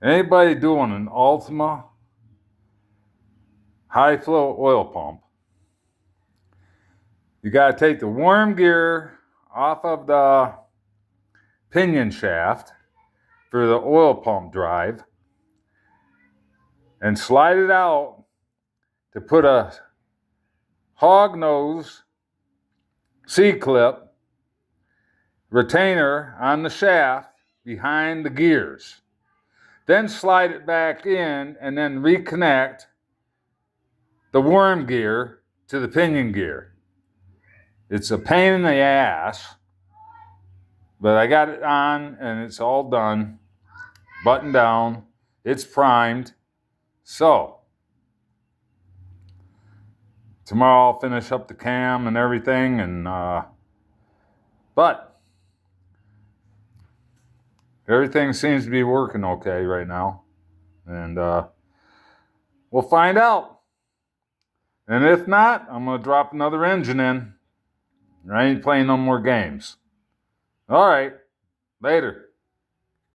Anybody doing an Ultima high flow oil pump, you got to take the worm gear off of the pinion shaft for the oil pump drive and slide it out to put a hog nose C-clip retainer on the shaft behind the gears. Then slide it back in and then reconnect the worm gear to the pinion gear. It's a pain in the ass, but I got it on and it's all done, buttoned down, it's primed. So tomorrow I'll finish up the cam and everything, and but everything seems to be working okay right now, and we'll find out. And if not, I'm gonna drop another engine in. I ain't playing no more games. All right, later.